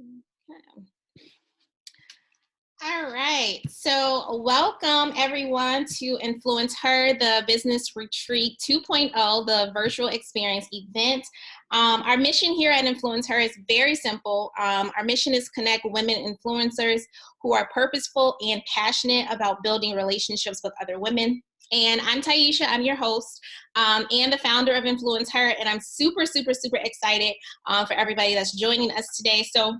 Okay. All right. So, welcome everyone to Influence Her, the Business Retreat 2.0, the virtual experience event. Our mission here at Influence Her is very simple. Our mission is connect women influencers who are purposeful and passionate about building relationships with other women. And I'm Taisha, I'm your host and the founder of Influence Her. And I'm super, super, super excited for everybody that's joining us today. So,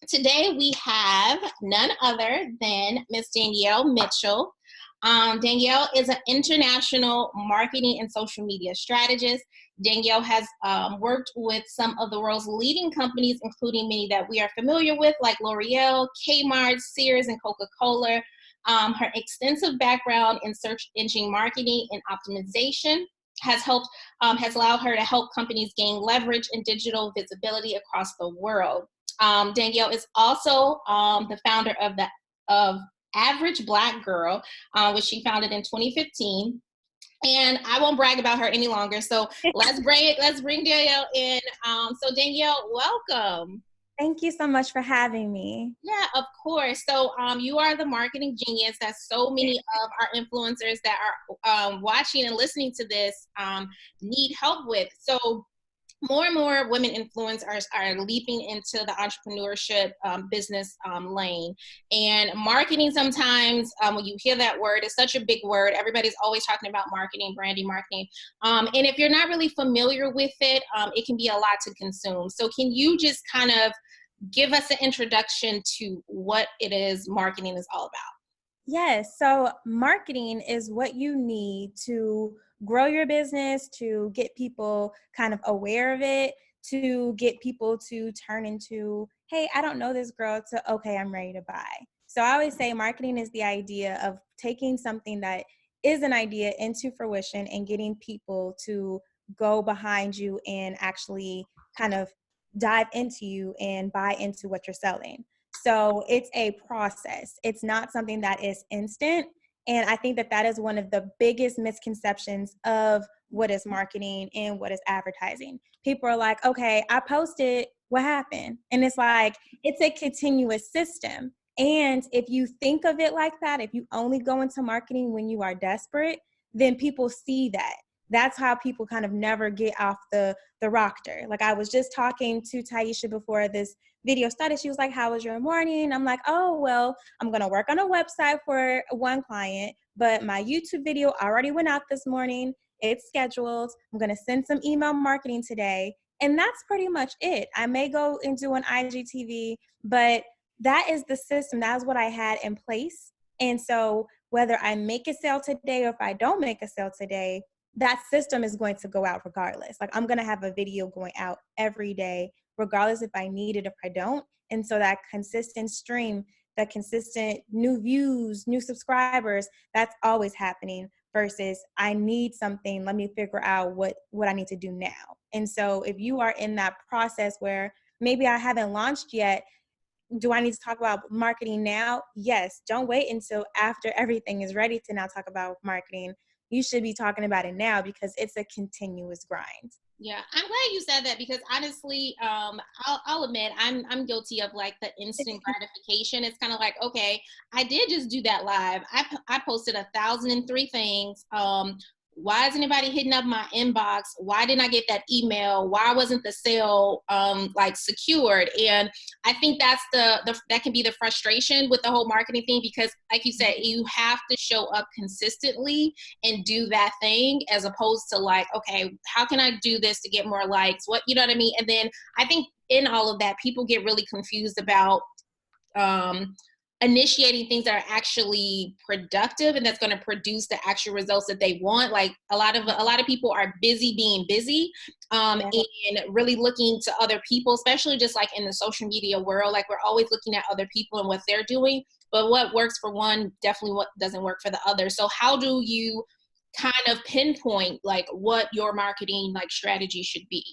today we have none other than Miss Danielle Mitchell. Danielle is an international marketing and social media strategist. Danielle has worked with some of the world's leading companies, including many that we are familiar with, like L'Oreal, Kmart, Sears, and Coca-Cola. Her extensive background in search engine marketing and optimization has allowed her to help companies gain leverage and digital visibility across the world. Danielle is also the founder of Average Black Girl, which she founded in 2015. And I won't brag about her any longer. So let's bring Danielle in. So Danielle, welcome. Thank you so much for having me. Yeah, of course. So you are the marketing genius that so many of our influencers that are watching and listening to this need help with. So more and more women influencers are leaping into the entrepreneurship business lane. And marketing sometimes, when you hear that word, it's such a big word. Everybody's always talking about marketing, branding, marketing. And if you're not really familiar with it, it can be a lot to consume. So can you just kind of give us an introduction to what it is marketing is all about? Yes, so marketing is what you need to grow your business, to get people kind of aware of it, to get people to turn into, hey, I don't know this girl, to, okay, I'm ready to buy. So I always say marketing is the idea of taking something that is an idea into fruition and getting people to go behind you and actually kind of dive into you and buy into what you're selling. So it's a process. It's not something that is instant. And I think that that is one of the biggest misconceptions of what is marketing and what is advertising. People are like, okay, I posted, what happened? And it's like, it's a continuous system. And if you think of it like that, if you only go into marketing when you are desperate, then people see that. That's how people kind of never get off the rocker. Like I was just talking to Taisha before this video started. She was like, how was your morning? I'm like, oh, well, I'm going to work on a website for one client, but my YouTube video already went out this morning. It's scheduled. I'm going to send some email marketing today. And that's pretty much it. I may go and do an IGTV, but that is the system. That is what I had in place. And so whether I make a sale today or if I don't make a sale today, that system is going to go out regardless. Like I'm going to have a video going out every day, regardless if I need it, if I don't. And so that consistent stream, that consistent new views, new subscribers, that's always happening versus I need something, let me figure out what I need to do now. And so if you are in that process where maybe I haven't launched yet, do I need to talk about marketing now? Yes. Don't wait until after everything is ready to now talk about marketing. You should be talking about it now because it's a continuous grind. Yeah, I'm glad you said that because honestly, I'll admit I'm guilty of like the instant gratification. It's kind of like, okay, I did just do that live. I posted 1,003 things. Why is anybody hitting up my inbox? Why didn't I get that email? Why wasn't the sale like secured? And I think that's that can be the frustration with the whole marketing thing because, like you said, you have to show up consistently and do that thing as opposed to like, okay, how can I do this to get more likes? What, you know what I mean? And then I think in all of that, people get really confused about initiating things that are actually productive and that's going to produce the actual results that they want. Like a lot of people are busy being busy and really looking to other people, especially just like in the social media world. Like we're always looking at other people and what they're doing, but what works for one definitely what doesn't work for the other. So how do you kind of pinpoint like what your marketing like strategy should be?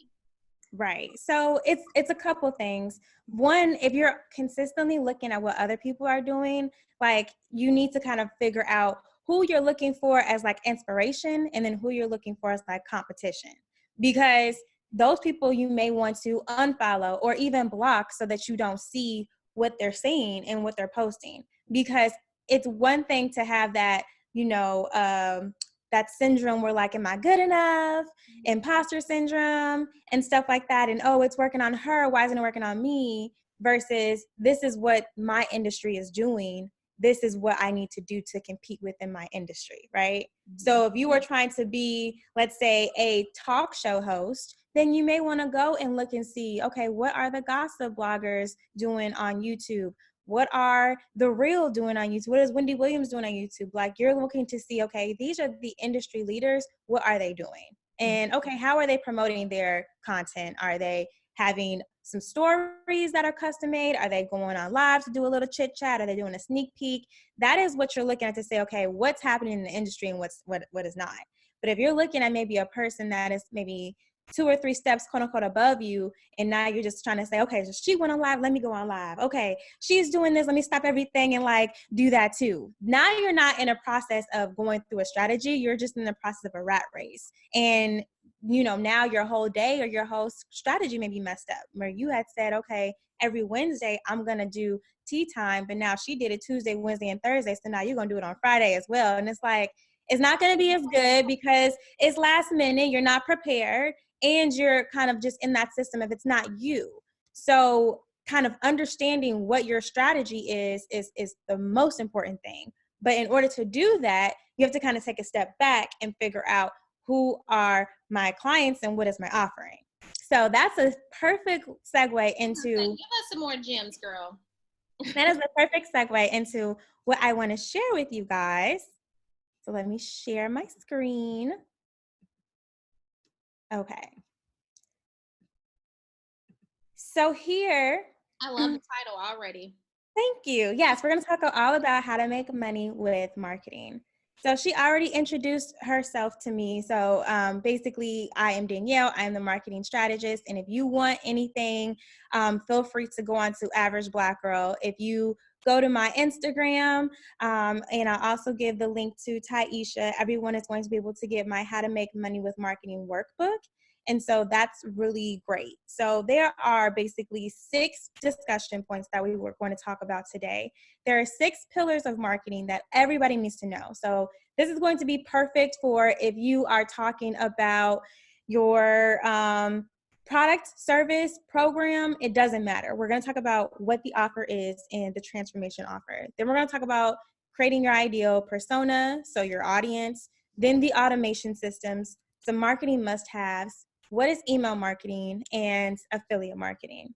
Right. So it's a couple things. One, if you're consistently looking at what other people are doing, like you need to kind of figure out who you're looking for as like inspiration and then who you're looking for as like competition. Because those people you may want to unfollow or even block so that you don't see what they're saying and what they're posting. Because it's one thing to have that, that syndrome where like, am I good enough? Imposter syndrome and stuff like that. And oh, it's working on her. Why isn't it working on me? Versus this is what my industry is doing. This is what I need to do to compete within my industry, right? So if you were trying to be, let's say, a talk show host, then you may want to go and look and see, okay, what are the gossip bloggers doing on YouTube? What are The Real doing on YouTube? What is Wendy Williams doing on YouTube? Like, you're looking to see, okay, these are the industry leaders. What are they doing? And okay, how are they promoting their content? Are they having some stories that are custom made? Are they going on live to do a little chit chat? Are they doing a sneak peek? That is what you're looking at to say, okay, what's happening in the industry and what is not. But if you're looking at maybe a person that is maybe 2 or 3 steps, quote unquote, above you, and now you're just trying to say, okay, so she went on live, let me go on live. Okay, she's doing this, let me stop everything and like do that too. Now you're not in a process of going through a strategy, you're just in the process of a rat race. And now your whole day or your whole strategy may be messed up, where you had said, okay, every Wednesday I'm gonna do tea time, but now she did it Tuesday, Wednesday, and Thursday, so now you're gonna do it on Friday as well. And it's like, it's not gonna be as good because it's last minute, you're not prepared, and you're kind of just in that system if it's not you. So kind of understanding what your strategy is the most important thing. But in order to do that, you have to kind of take a step back and figure out who are my clients and what is my offering. So that's a perfect segue into... Give us some more gems, girl. That is a perfect segue into what I want to share with you guys. So let me share my screen. Okay. So here... I love the title already. Thank you. Yes, we're going to talk all about how to make money with marketing. So she already introduced herself to me. So basically, I am Danielle. I am the marketing strategist. And if you want anything, feel free to go on to Average Black Girl. If you go to my Instagram, and I'll also give the link to Taisha, everyone is going to be able to get my How to Make Money with Marketing workbook. And so that's really great. So there are basically 6 discussion points that we were going to talk about today. There are 6 pillars of marketing that everybody needs to know. So this is going to be perfect for if you are talking about your product, service, program, it doesn't matter. We're going to talk about what the offer is and the transformation offer. Then we're going to talk about creating your ideal persona, so your audience, then the automation systems, some marketing must-haves, what is email marketing, and affiliate marketing.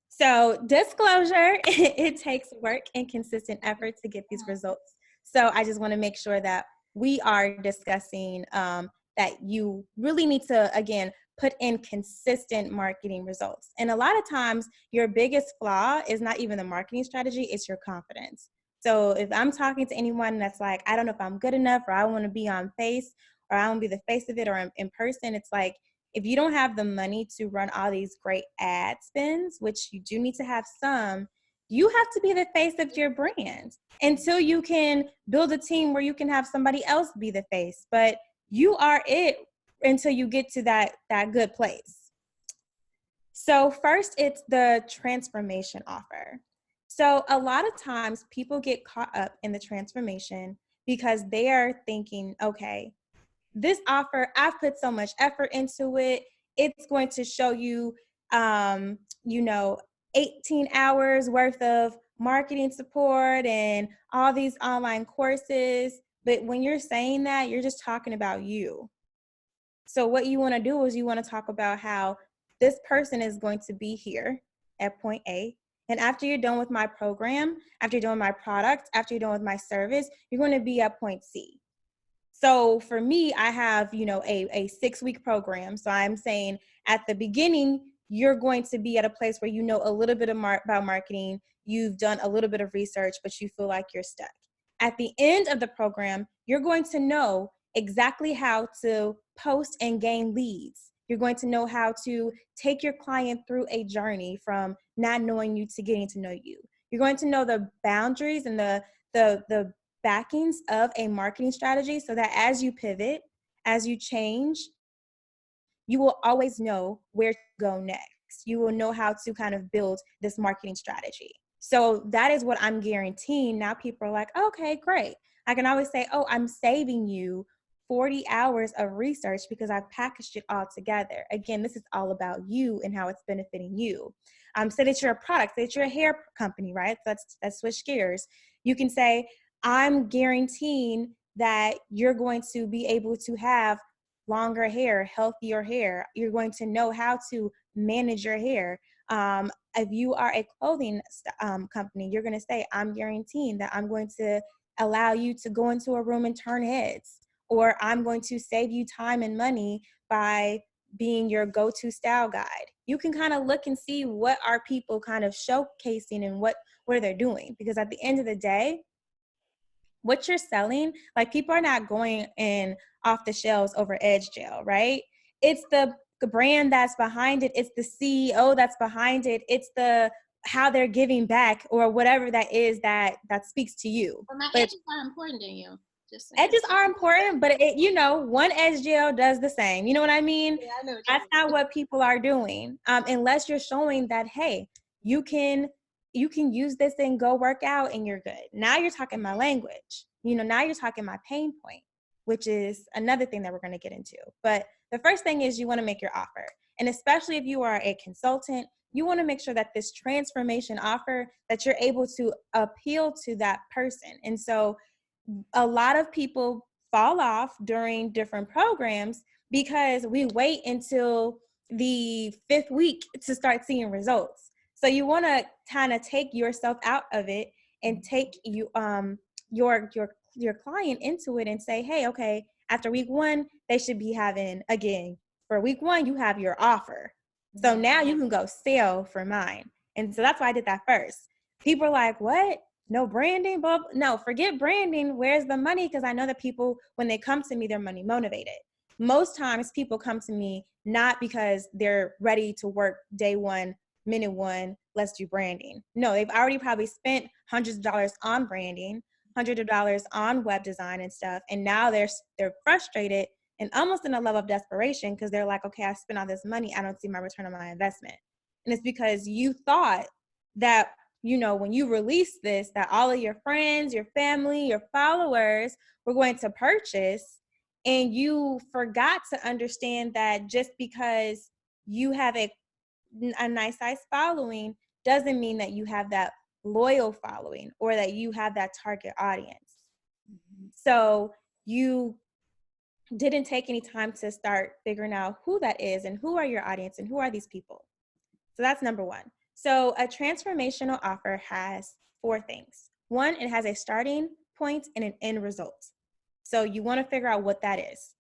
So disclosure, it takes work and consistent effort to get these results. So I just want to make sure that we are discussing that you really need to, again, put in consistent marketing results. And a lot of times your biggest flaw is not even the marketing strategy, it's your confidence. So if I'm talking to anyone that's like, I don't know if I'm good enough, or I want to be on face, or I want to be the face of it, or in person, it's like, if you don't have the money to run all these great ad spends, which you do need to have some, you have to be the face of your brand until you can build a team where you can have somebody else be the face. But you are it until you get to that good place. So first, it's the transformation offer. So a lot of times people get caught up in the transformation because they are thinking, okay, this offer, I've put so much effort into it. It's going to show you, 18 hours worth of marketing support and all these online courses. But when you're saying that, you're just talking about you. So what you want to do is you want to talk about how this person is going to be here at point A. And after you're done with my program, after you're done with my product, after you're done with my service, you're going to be at point C. So for me, I have, a 6-week program. So I'm saying at the beginning, you're going to be at a place where you know a little bit about marketing, you've done a little bit of research, but you feel like you're stuck. At the end of the program, you're going to know exactly how to post and gain leads. You're going to know how to take your client through a journey from not knowing you to getting to know you. You're going to know the boundaries and the backings of a marketing strategy so that as you pivot, as you change, you will always know where to go next. You will know how to kind of build this marketing strategy. So that is what I'm guaranteeing. Now people are like, okay, great. I can always say, oh, I'm saving you 40 hours of research because I've packaged it all together. Again, this is all about you and how it's benefiting you. Say that you're a product, say that you're a hair company, right? Let's switch gears. You can say, I'm guaranteeing that you're going to be able to have longer hair, healthier hair. You're going to know how to manage your hair. If you are a clothing company, you're going to say, I'm guaranteeing that I'm going to allow you to go into a room and turn heads, or I'm going to save you time and money by being your go-to style guide. You can kind of look and see what are people kind of showcasing and what are they doing, because at the end of the day, what you're selling, like, people are not going in off the shelves over edge gel, right? It's the brand that's behind it. It's the CEO that's behind it. It's the how they're giving back, or whatever that is that speaks to you. But my But edges are important to you. Just saying. edges are important, but one edge gel does the same. You know what I mean? Yeah, I know what That's not what people are doing, unless you're showing that, hey, you can use this and go work out and you're good. Now you're talking my language. Now you're talking my pain point, which is another thing that we're going to get into. But the first thing is, you want to make your offer. And especially if you are a consultant, you want to make sure that this transformation offer, that you're able to appeal to that person. And so a lot of people fall off during different programs because we wait until the 5th week to start seeing results. So you want to kind of take yourself out of it and take your client into it and say, hey, okay, after week 1, they should be having, again, for week 1, you have your offer. So now you can go sell for mine. And so that's why I did that first. People are like, what? No branding, but no, forget branding. Where's the money? Because I know that people, when they come to me, they're money motivated. Most times people come to me not because they're ready to work day 1, minute 1, let's do branding. No, they've already probably spent hundreds of dollars on branding, hundreds of dollars on web design and stuff. And now they're frustrated and almost in a level of desperation, because they're like, okay, I spent all this money, I don't see my return on my investment. And it's because you thought that, when you release this, that all of your friends, your family, your followers were going to purchase, and you forgot to understand that just because you have a nice size following doesn't mean that you have that loyal following or that you have that target audience. So you didn't take any time to start figuring out who that is and who are your audience and who are these people. So that's number 1. So a transformational offer has 4 things. 1, it has a starting point and an end result. So you want to figure out what that is.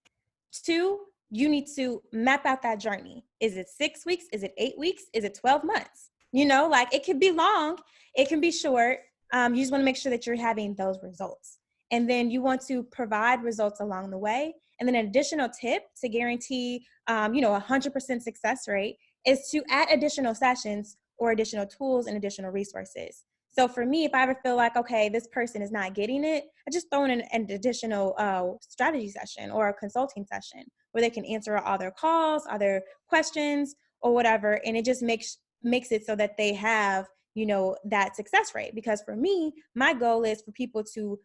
2, you need to map out that journey. Is it 6 weeks? Is it 8 weeks? Is it 12 months? Like, it could be long, it can be short. You just want to make sure that you're having those results. And then you want to provide results along the way. And then an additional tip to guarantee, 100% success rate is to add additional sessions or additional tools and additional resources. So for me, if I ever feel like, okay, this person is not getting it, I just throw in an additional strategy session or a consulting session where they can answer all their calls, all their questions or whatever. And it just makes it so that they have, that success rate. Because for me, my goal is for people to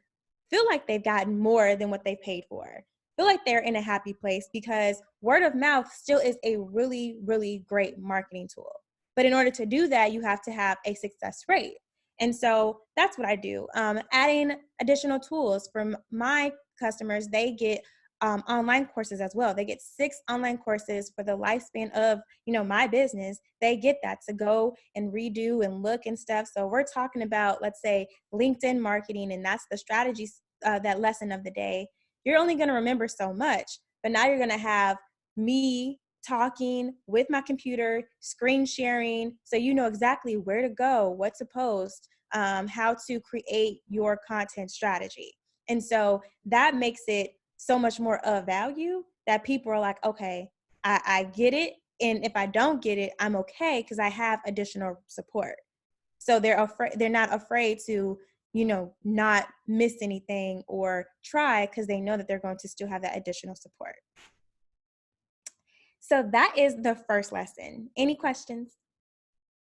feel like they've gotten more than what they paid for. Feel like they're in a happy place, because word of mouth still is a really, really great marketing tool. But in order to do that, you have to have a success rate. And so that's what I do. Adding additional tools from my customers, they get online courses as well. They get 6 online courses for the lifespan of, my business. They get that to go and redo and look and stuff. So we're talking about, let's say, LinkedIn marketing, and that's the strategy, that lesson of the day. You're only going to remember so much, but now you're going to have me talking with my computer, screen sharing, so you know exactly where to go, what to post, how to create your content strategy. And so that makes it so much more of value that people are like, okay, I get it. And if I don't get it, I'm okay, because I have additional support. So they're not afraid to, not miss anything or try, because they know that they're going to still have that additional support. So that is the first lesson. Any questions?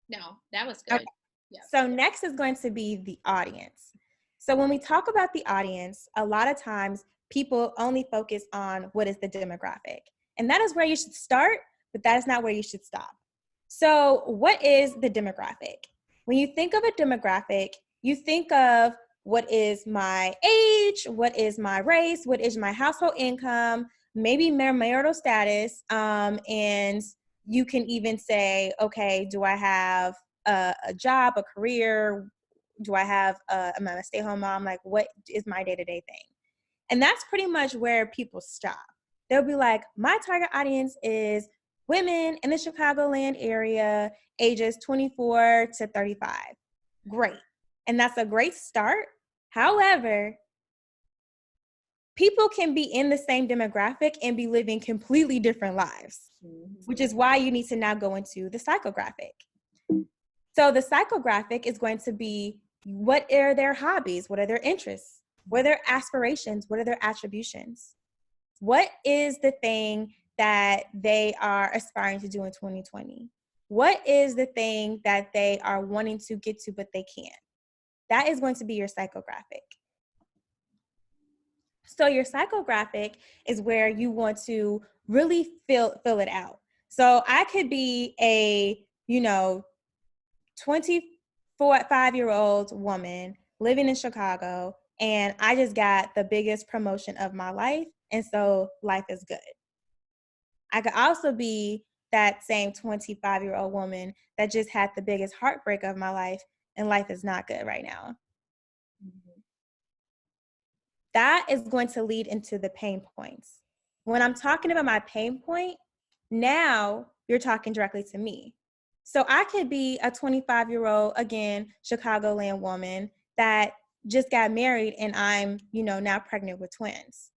No, that was Okay. good. Yes. So next is going to be the audience. So when we talk about the audience, a lot of times people only focus on what is the demographic. And that is where you should start, but that is not where you should stop. So what is the demographic? When you think of a demographic, you think of what is my age, what is my race, what is my household income, maybe marital status, and you can even say, okay, do I have a job, a career? Do I have, am I a stay-home mom? Like, what is my day-to-day thing? And that's pretty much where people stop. They'll be like, my target audience is women in the Chicagoland area, ages 24 to 35. Great. And that's a great start. However, people can be in the same demographic and be living completely different lives, which is why you need to now go into the psychographic. So the psychographic is going to be, what are their hobbies? What are their interests? What are their aspirations? What are their attributions? What is the thing that they are aspiring to do in 2020? What is the thing that they are wanting to get to, but they can't? That is going to be your psychographic. So your psychographic is where you want to really fill it out. So I could be a, 25-year-old woman living in Chicago, and I just got the biggest promotion of my life, and so life is good. I could also be that same 25-year-old woman that just had the biggest heartbreak of my life, and life is not good right now. That is going to lead into the pain points. When I'm talking about my pain point, now you're talking directly to me. So I could be a 25-year-old, again, Chicagoland woman that just got married, and I'm, now pregnant with twins.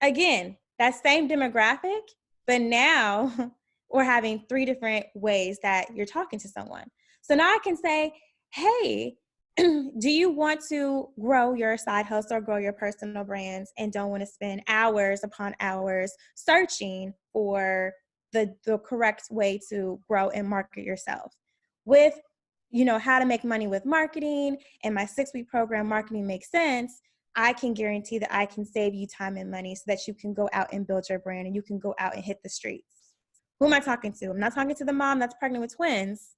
Again, that same demographic, but now we're having 3 different ways that you're talking to someone. So now I can say, hey, do you want to grow your side hustle or grow your personal brands and don't want to spend hours upon hours searching for the correct way to grow and market yourself? With, how to make money with marketing and my 6-week program, Marketing Makes Sense, I can guarantee that I can save you time and money so that you can go out and build your brand and you can go out and hit the streets. Who am I talking to? I'm not talking to the mom that's pregnant with twins.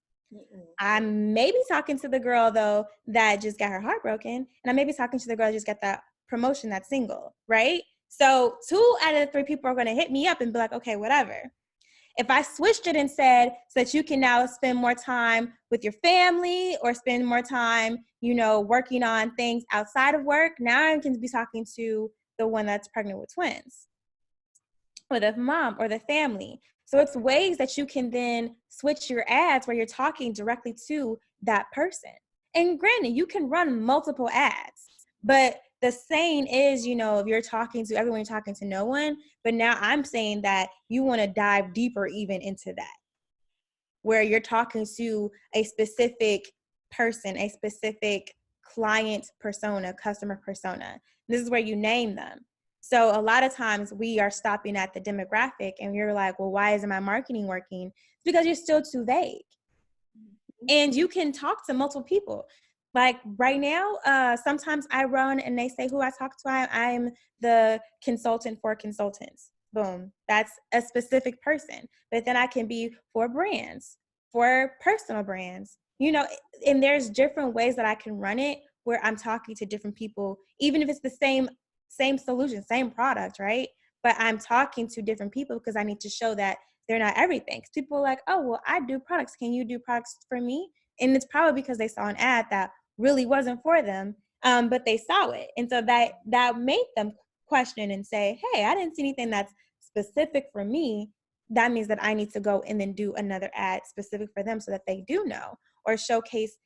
I may be talking to the girl, though, that just got her heart broken. And I may be talking to the girl that just got that promotion that's single, right? So 2 out of the 3 people are going to hit me up and be like, okay, whatever. If I switched it and said, so that you can now spend more time with your family or spend more time, working on things outside of work, now I can be talking to the one that's pregnant with twins, or the mom or the family. So it's ways that you can then switch your ads where you're talking directly to that person. And granted, you can run multiple ads, but the saying is, if you're talking to everyone, you're talking to no one. But now I'm saying that you want to dive deeper even into that, where you're talking to a specific person, a specific client persona, customer persona. This is where you name them. So a lot of times we are stopping at the demographic and you're like, well, why isn't my marketing working? It's because you're still too vague. And you can talk to multiple people. Like right now, sometimes I run and they say who I talk to. I'm the consultant for consultants. Boom. That's a specific person. But then I can be for brands, for personal brands, and there's different ways that I can run it where I'm talking to different people, even if it's the same solution, same product, right? But I'm talking to different people because I need to show that they're not everything. Because people are like, oh, well, I do products. Can you do products for me? And it's probably because they saw an ad that really wasn't for them, but they saw it. And so that made them question and say, hey, I didn't see anything that's specific for me. That means that I need to go and then do another ad specific for them so that they do know, or showcase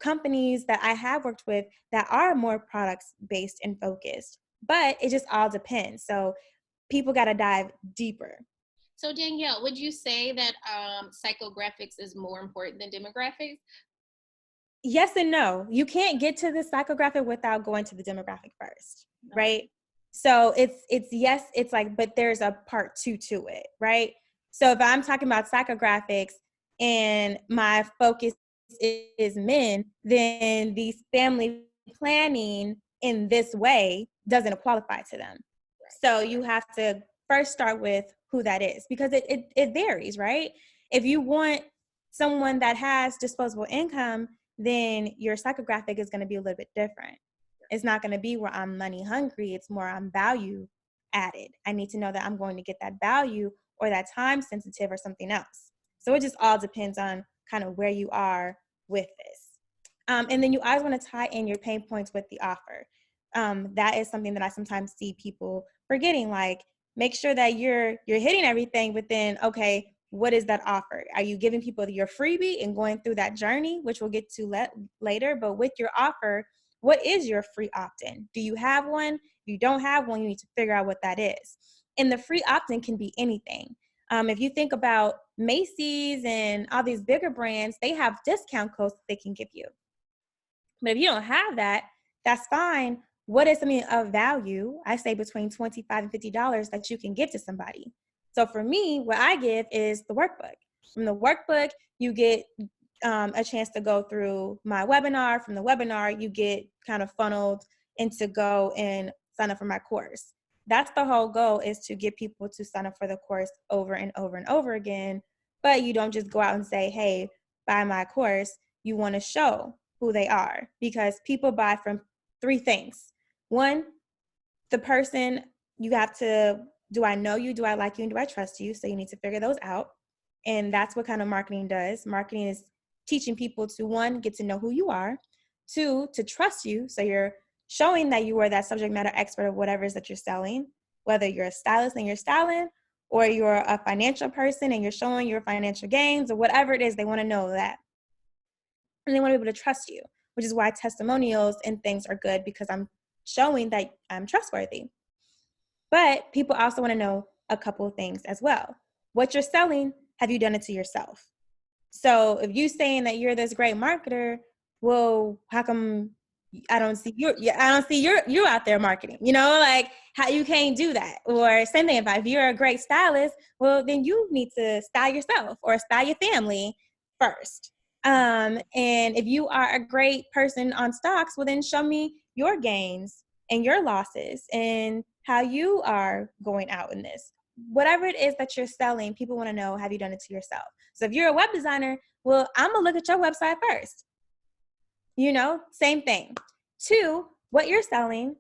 companies that I have worked with that are more products based and focused. But it just all depends. So people got to dive deeper. So Danielle, would you say that psychographics is more important than demographics? Yes and no. You can't get to the psychographic without going to the demographic first, right? So it's yes, it's like, but there's a part 2 to it, right? So if I'm talking about psychographics and my focus is men, then these family planning in this way doesn't qualify to them. So you have to first start with who that is, because it varies, right? If you want someone that has disposable income, then your psychographic is going to be a little bit different. It's not going to be where I'm money hungry. It's more I'm value added. I need to know that I'm going to get that value or that time sensitive or something else. So it just all depends on kind of where you are with this. And then you always want to tie in your pain points with the offer. That is something that I sometimes see people forgetting. Like, make sure that you're hitting everything, but then, okay, what is that offer? Are you giving people your freebie and going through that journey, which we'll get to later? But with your offer, what is your free opt-in? Do you have one? If you don't have one, you need to figure out what that is. And the free opt-in can be anything. If you think about Macy's and all these bigger brands, they have discount codes that they can give you. But if you don't have that, that's fine. What is something of value? I say between $25 and $50 that you can give to somebody. So for me, what I give is the workbook. From the workbook, you get a chance to go through my webinar. From the webinar, you get kind of funneled and to go and sign up for my course. That's the whole goal, is to get people to sign up for the course over and over and over again. But you don't just go out and say, hey, buy my course. You want to show who they are, because people buy from three things. One, the person, you have to, do I know you? Do I like you? And do I trust you? So you need to figure those out. And that's what kind of marketing does. Marketing is teaching people to, one, get to know who you are, two, to trust you. So you're showing that you are that subject matter expert of whatever it is that you're selling, whether you're a stylist and you're styling, or you're a financial person and you're showing your financial gains, or whatever it is, they want to know that. And they want to be able to trust you, which is why testimonials and things are good, because I'm showing that I'm trustworthy. But people also want to know a couple of things as well. What you're selling, have you done it to yourself? So if you're saying that you're this great marketer, well, how come I don't see you out there marketing? You know, like, how you can't do that? Or same thing, if you're a great stylist, well, then you need to style yourself or style your family first. And if you are a great person on stocks, well, then show me your gains and your losses and how you are going out in this. Whatever it is that you're selling, people want to know, have you done it to yourself? So if you're a web designer, well, I'm going to look at your website first. You know, same thing. Two, what you're selling,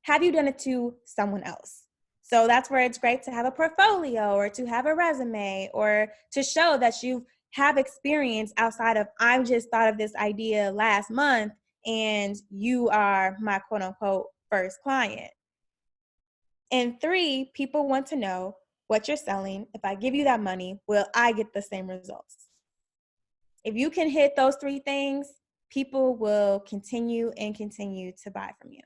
have you done it to someone else? So that's where it's great to have a portfolio or to have a resume or to show that you have experience outside of, I just thought of this idea last month and you are my quote unquote first client. And three, people want to know what you're selling. If I give you that money, will I get the same results? If you can hit those three things, people will continue and continue to buy from you.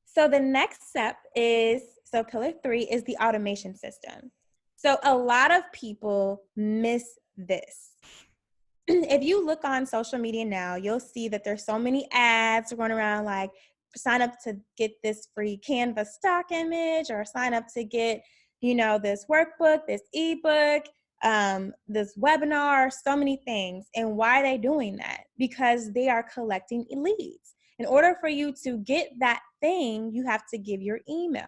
So the next step is, so pillar 3 is the automation system. So a lot of people miss this. If you look on social media now, you'll see that there's so many ads going around, like sign up to get this free Canva stock image, or sign up to get, you know, this workbook, this ebook, this webinar, so many things. And why are they doing that? Because they are collecting leads. In order for you to get that thing, you have to give your email.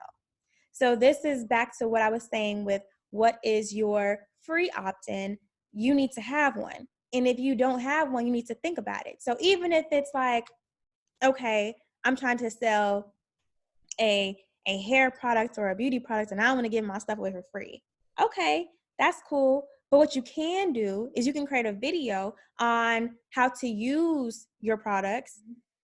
So this is back to what I was saying with what is your free opt-in. You need to have one. And if you don't have one, you need to think about it. So even if it's like, okay, I'm trying to sell a hair product or a beauty product and I want to give my stuff away for free. Okay, that's cool. But what you can do is you can create a video on how to use your products,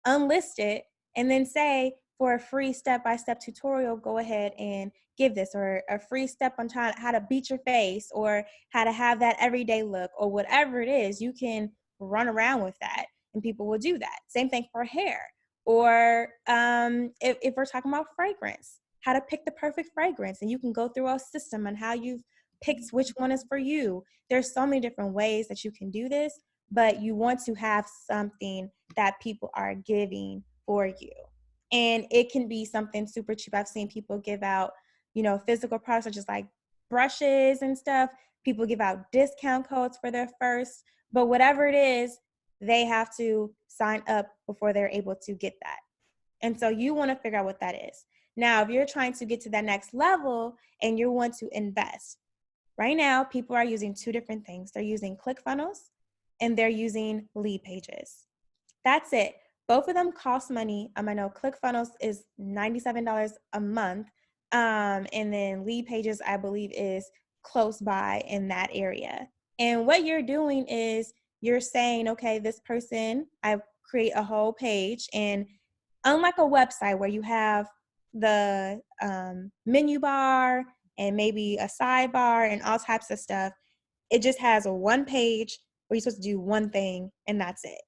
unlist it, and then say, for a free step-by-step tutorial, go ahead and give this, or a free step on how to beat your face, or how to have that everyday look, or whatever it is. You can run around with that and people will do that. Same thing for hair. Or if we're talking about fragrance, how to pick the perfect fragrance, and you can go through a system on how you've picked which one is for you. There's so many different ways that you can do this, but you want to have something that people are giving for you. And it can be something super cheap. I've seen people give out physical products such as like brushes and stuff. People give out discount codes for their first, but whatever it is, they have to sign up before they're able to get that. And so you want to figure out what that is. Now, if you're trying to get to that next level and you want to invest, right now, people are using two different things. They're using ClickFunnels and they're using lead pages. That's it. Both of them cost money. I know ClickFunnels is $97 a month. And then lead pages, I believe, is close by in that area. And what you're doing is you're saying, okay, this person, I create a whole page, and unlike a website where you have the menu bar and maybe a sidebar and all types of stuff, it just has a one page where you're supposed to do one thing and that's it.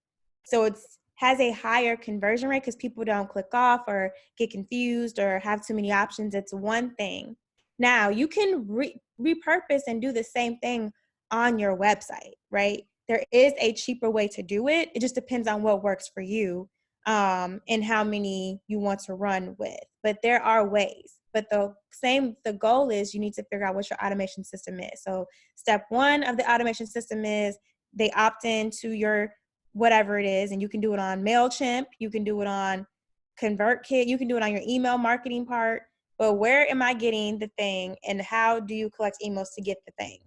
So it has a higher conversion rate because people don't click off or get confused or have too many options. It's one thing. Now you can repurpose and do the same thing on your website, right? There is a cheaper way to do it. It just depends on what works for you and how many you want to run with. But there are ways. But the goal is you need to figure out what your automation system is. So step one of the automation system is they opt into your whatever it is, and you can do it on MailChimp, you can do it on ConvertKit, you can do it on your email marketing part. But where am I getting the thing, and how do you collect emails to get the thing?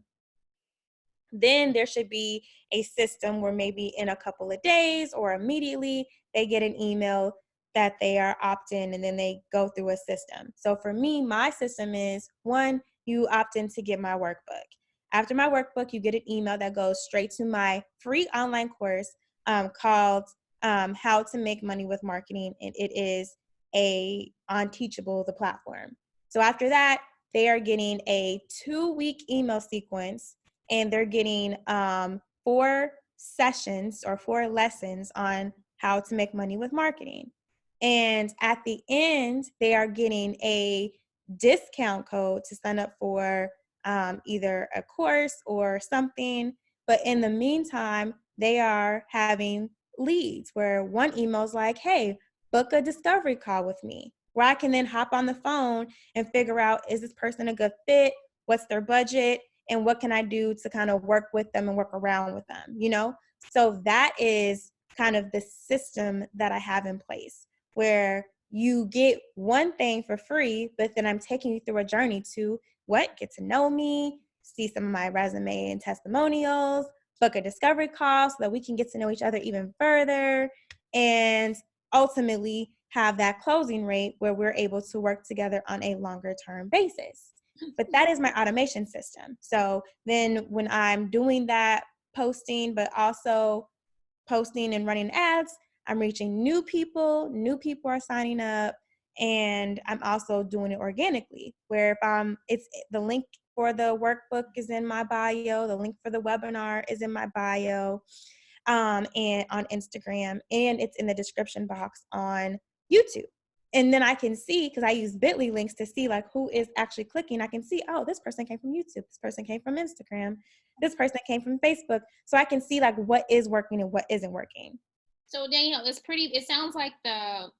Then there should be a system where maybe in a couple of days or immediately they get an email that they are opt-in, and then they go through a system. So for me, my system is one, you opt in to get my workbook. After my workbook, you get an email that goes straight to my free online course called How to Make Money with Marketing. And it is on Teachable, the platform. So after that, they are getting a 2-week email sequence, and they're getting 4 sessions or 4 lessons on how to make money with marketing. And at the end, they are getting a discount code to sign up for either a course or something. But in the meantime, they are having leads where one email is like, hey, book a discovery call with me, where I can then hop on the phone and figure out, is this person a good fit? What's their budget? And what can I do to kind of work with them and work around with them, So that is kind of the system that I have in place, where you get one thing for free, but then I'm taking you through a journey to get to know me, see some of my resume and testimonials, book a discovery call so that we can get to know each other even further, and ultimately have that closing rate where we're able to work together on a longer term basis. But that is my automation system. So then when I'm doing that posting, but also posting and running ads, I'm reaching new people are signing up, and I'm also doing it organically, where if it's the link for the workbook is in my bio, the link for the webinar is in my bio, and on Instagram, and it's in the description box on YouTube. And then I can see, because I use Bitly links to see like who is actually clicking. I can see, oh, this person came from YouTube, this person came from Instagram, this person came from Facebook. So I can see like what is working and what isn't working. So Danielle, it sounds like the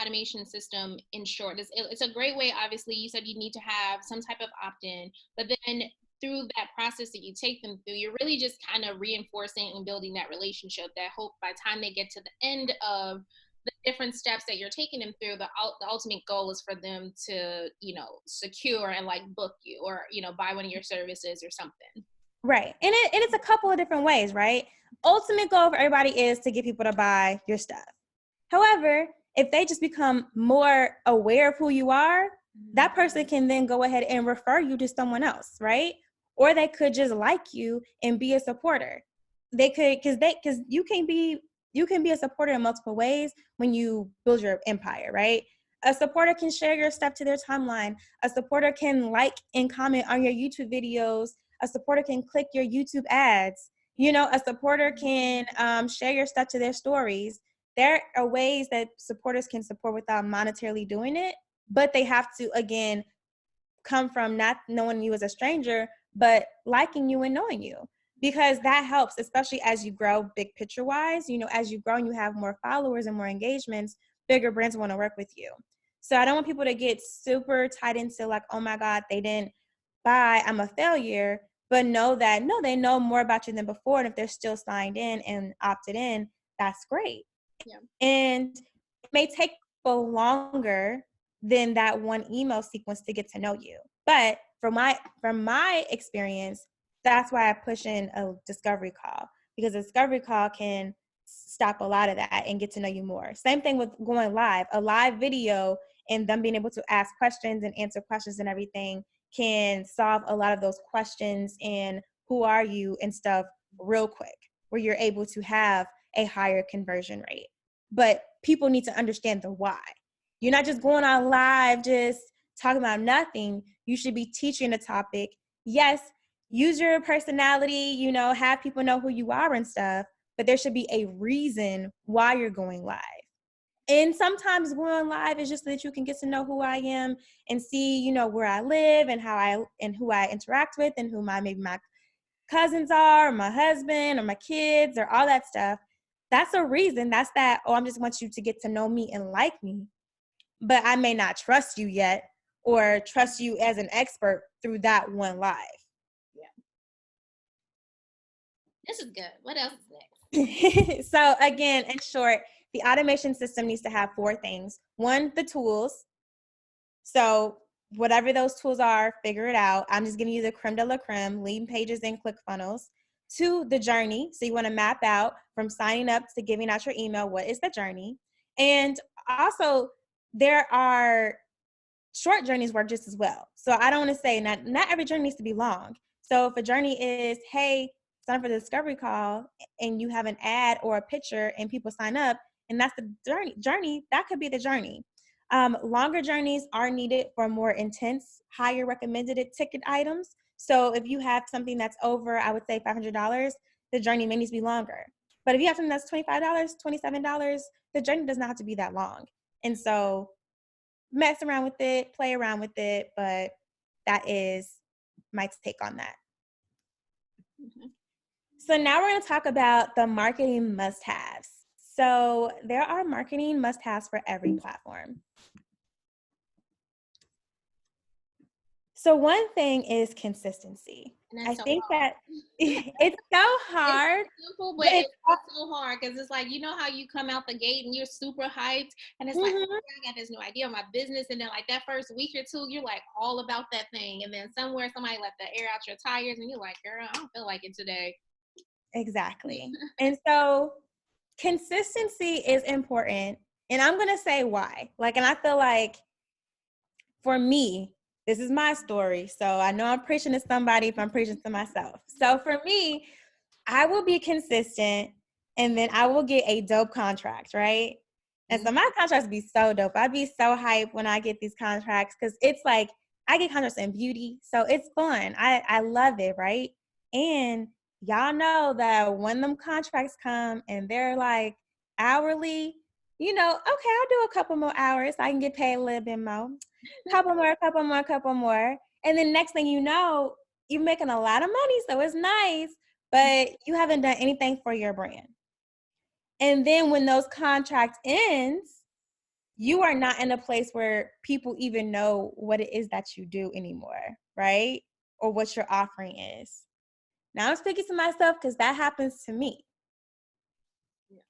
automation system, in short, it's a great way. Obviously, you said you need to have some type of opt-in, but then through that process that you take them through, you're really just kind of reinforcing and building that relationship, that hope by the time they get to the end of the different steps that you're taking them through, the ultimate goal is for them to, secure and like book you or, buy one of your services or something. Right. And it's a couple of different ways, right? Ultimate goal for everybody is to get people to buy your stuff. However, if they just become more aware of who you are, that person can then go ahead and refer you to someone else, right? Or they could just like you and be a supporter. They could, because you can be a supporter in multiple ways when you build your empire, right? A supporter can share your stuff to their timeline. A supporter can like and comment on your YouTube videos. A supporter can click your YouTube ads. A supporter can share your stuff to their stories. There are ways that supporters can support without monetarily doing it, but they have to, again, come from not knowing you as a stranger, but liking you and knowing you, because that helps, especially as you grow big picture wise. As you grow and you have more followers and more engagements, bigger brands want to work with you. So I don't want people to get super tied into like, oh my God, they didn't buy, I'm a failure, but know that no, they know more about you than before. And if they're still signed in and opted in, that's great. Yeah. And it may take people longer than that one email sequence to get to know you. But from my experience, that's why I push in a discovery call, because a discovery call can stop a lot of that and get to know you more. Same thing with going live. A live video and them being able to ask questions and answer questions and everything can solve a lot of those questions and who are you and stuff real quick, where you're able to have a higher conversion rate. But people need to understand the why. You're not just going on live just talking about nothing. You should be teaching a topic. Yes, use your personality, have people know who you are and stuff, but there should be a reason why you're going live. And sometimes going live is just so that you can get to know who I am and see, where I live and who I interact with and who maybe my cousins are, or my husband, or my kids, or all that stuff. That's a reason. That's that, oh, I just want you to get to know me and like me. But I may not trust you yet or trust you as an expert through that one live. Yeah. This is good. What else is next? So again, in short, the automation system needs to have 4 things. 1, the tools. So whatever those tools are, figure it out. I'm just giving you the creme de la creme, lead pages and ClickFunnels. 2, the journey. So you want to map out from signing up to giving out your email, what is the journey? And also, there are short journeys work just as well. So I don't want to say not every journey needs to be long. So if a journey is, hey, sign up for the discovery call, and you have an ad or a picture and people sign up, and that's the journey, that could be the journey. Longer journeys are needed for more intense, higher recommended ticket items. So if you have something that's over, I would say $500, the journey may need to be longer. But if you have something that's $25, $27, the journey does not have to be that long. And so mess around with it, play around with it, but that is my take on that. Mm-hmm. So now we're going to talk about the marketing must-haves. So there are marketing must-haves for every platform. So one thing is consistency. I think that it's so hard. It's simple, but it's so hard because it's like, how you come out the gate and you're super hyped and it's like, oh, I got this new idea of my business. And then like that first week or two, you're like all about that thing. And then somewhere somebody let the air out your tires and you're like, girl, I don't feel like it today. Exactly. And so consistency is important. And I'm going to say why. And I feel like for me, this is my story. So I know I'm preaching to somebody if I'm preaching to myself. So for me, I will be consistent and then I will get a dope contract, right? And so my contracts be so dope. I'd be so hyped when I get these contracts because it's like I get contracts in beauty. So it's fun. I love it, right? And y'all know that when them contracts come and they're like hourly, okay, I'll do a couple more hours. I can get paid a little bit more. Couple more. And then next thing you know, you're making a lot of money. So it's nice, but you haven't done anything for your brand. And then when those contracts ends, you are not in a place where people even know what it is that you do anymore, right? Or what your offering is. Now I'm speaking to myself because that happens to me.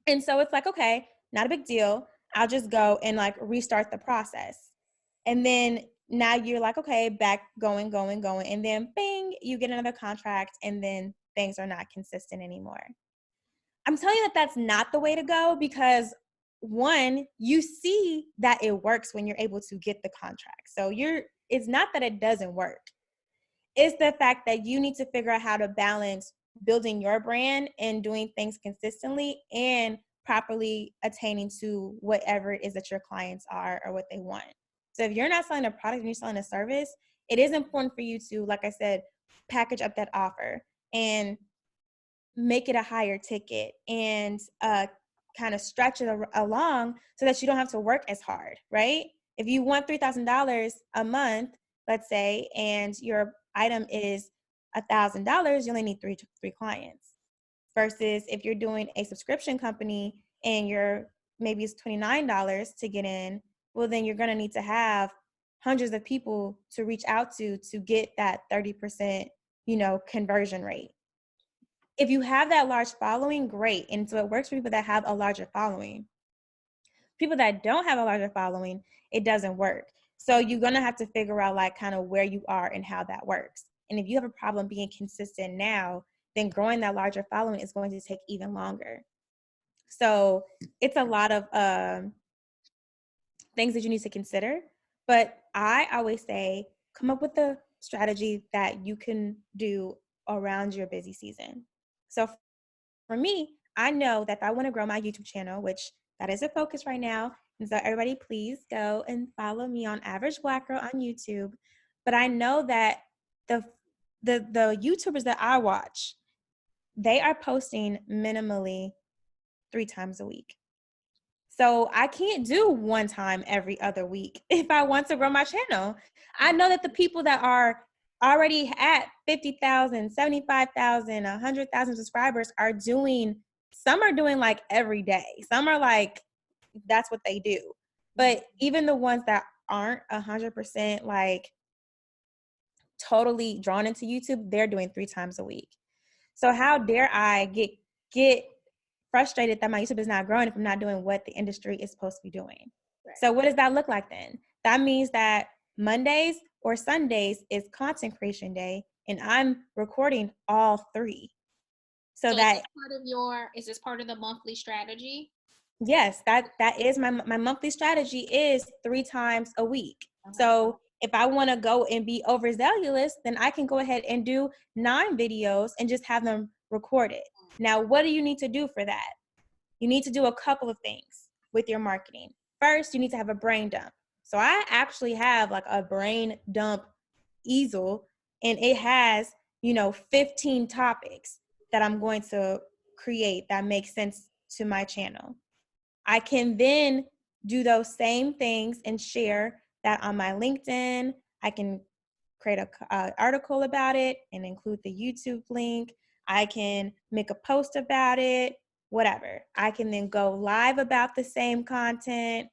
And so it's like, okay, not a big deal. I'll just go and restart the process. And then now you're like, okay, back going. And then bing, you get another contract and then things are not consistent anymore. I'm telling you that that's not the way to go because one, you see that it works when you're able to get the contract. So it's not that it doesn't work. It's the fact that you need to figure out how to balance building your brand and doing things consistently and properly attaining to whatever it is that your clients are or what they want. So if you're not selling a product and you're selling a service, it is important for you to, like I said, package up that offer and make it a higher ticket and kind of stretch it along so that you don't have to work as hard, right? If you want $3,000 a month, let's say, and your item is $1,000, you only need three clients. Versus if you're doing a subscription company and maybe it's $29 to get in, well, then you're going to need to have hundreds of people to reach out to get that 30%, conversion rate. If you have that large following, great. And so it works for people that have a larger following. People that don't have a larger following, it doesn't work. So you're going to have to figure out like kind of where you are and how that works. And if you have a problem being consistent now, then growing that larger following is going to take even longer. So it's a lot of things that you need to consider. But I always say, come up with a strategy that you can do around your busy season. So for me, I know that if I want to grow my YouTube channel, which that is a focus right now, and so everybody please go and follow me on Average Black Girl on YouTube. But I know that the YouTubers that I watch, they are posting minimally 3 times a week. So I can't do one time every other week if I want to grow my channel. I know that the people that are already at 50,000, 75,000, 100,000 subscribers are doing, some are doing like every day. Some are like, that's what they do. But even the ones that aren't 100% like totally drawn into YouTube, they're doing 3 times a week. So how dare I get frustrated that my YouTube is not growing if I'm not doing what the industry is supposed to be doing? Right. So what does that look like then? That means that Mondays or Sundays is content creation day, and I'm recording all 3. So that is this part of the monthly strategy? Yes, that is my monthly strategy is 3 times a week. Okay. So if I want to go and be overzealous, then I can go ahead and do 9 videos and just have them recorded. Now, what do you need to do for that? You need to do a couple of things with your marketing. First, you need to have a brain dump. So I actually have like a brain dump easel, and it has, 15 topics that I'm going to create that make sense to my channel. I can then do those same things and share that on my LinkedIn. I can create an article about it and include the YouTube link. I can make a post about it, whatever. I can then go live about the same content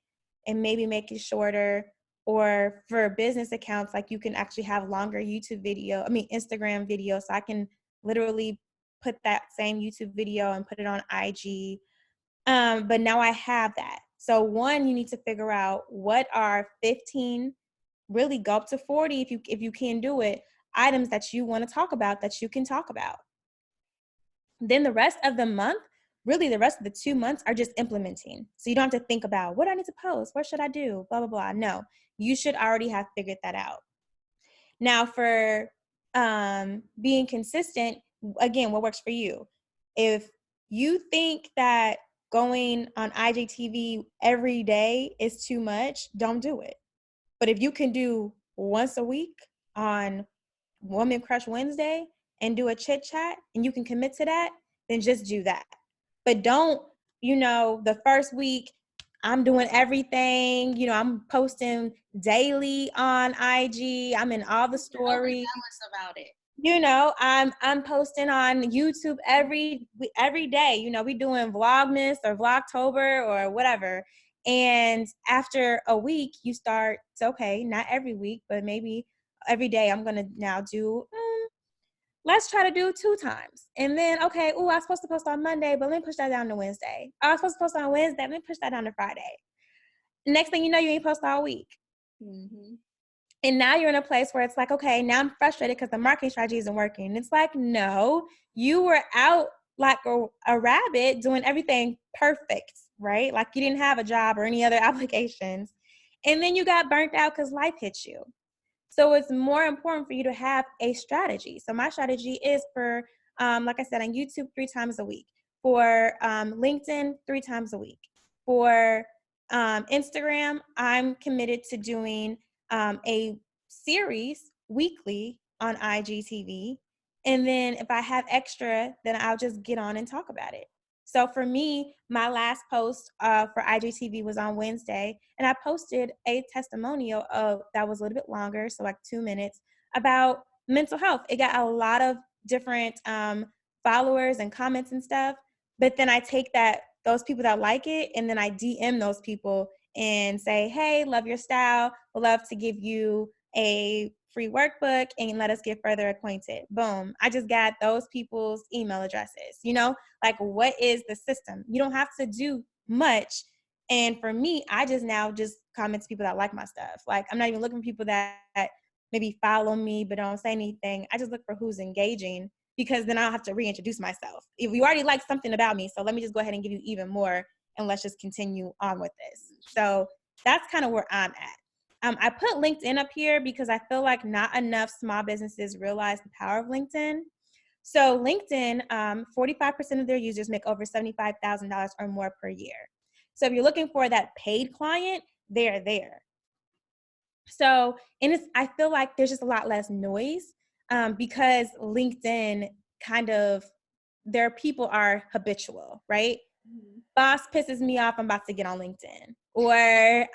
and maybe make it shorter. Or for business accounts, like you can actually have longer Instagram videos. So I can literally put that same YouTube video and put it on IG. But now I have that. So one, you need to figure out what are 15, really go up to 40 if you can do it, items that you want to talk about that you can talk about. Then the rest of the month, really the rest of the 2 months are just implementing. So you don't have to think about what I need to post, what should I do, blah, blah, blah. No, you should already have figured that out. Now for being consistent, again, what works for you? If you think that going on IGTV every day is too much, don't do it. But if you can do once a week on Woman Crush Wednesday and do a chit chat and you can commit to that, then just do that. But don't, the first week I'm doing everything, I'm posting daily on IG. I'm in all the stories. About it. I'm posting on YouTube every day. We doing Vlogmas or Vlogtober or whatever. And after a week, you start, it's okay, not every week, but maybe every day I'm going to now do, let's try to do 2 times. And then, okay, I was supposed to post on Monday, but let me push that down to Wednesday. I was supposed to post on Wednesday, let me push that down to Friday. Next thing you know, you ain't post all week. Mm-hmm. And now you're in a place where it's like, okay, now I'm frustrated because the marketing strategy isn't working. And it's like, no, you were out like a rabbit doing everything perfect, right? Like you didn't have a job or any other obligations. And then you got burnt out because life hit you. So it's more important for you to have a strategy. So my strategy is for, like I said, on YouTube 3 times a week. For LinkedIn 3 times a week. For Instagram, I'm committed to doing a series weekly on IGTV. And then if I have extra, then I'll just get on and talk about it. So for me, my last post for IGTV was on Wednesday, and I posted a testimonial that was a little bit longer, so like 2 minutes, about mental health. It got a lot of different followers and comments and stuff, but then I take those people that like it, and then I DM those people and say, hey, love your style. We'd love to give you a free workbook and let us get further acquainted. Boom. I just got those people's email addresses. Like, what is the system? You don't have to do much. And for me, I just comment to people that like my stuff. Like, I'm not even looking for people that maybe follow me but don't say anything. I just look for who's engaging, because then I don't have to reintroduce myself. If you already like something about me, so let me just go ahead and give you even more, and let's just continue on with this. So that's kind of where I'm at. I put LinkedIn up here because I feel like not enough small businesses realize the power of LinkedIn. So LinkedIn, 45% of their users make over $75,000 or more per year. So if you're looking for that paid client, they're there. So, and I feel like there's just a lot less noise because LinkedIn their people are habitual, right? Mm-hmm. Boss pisses me off, I'm about to get on LinkedIn. Or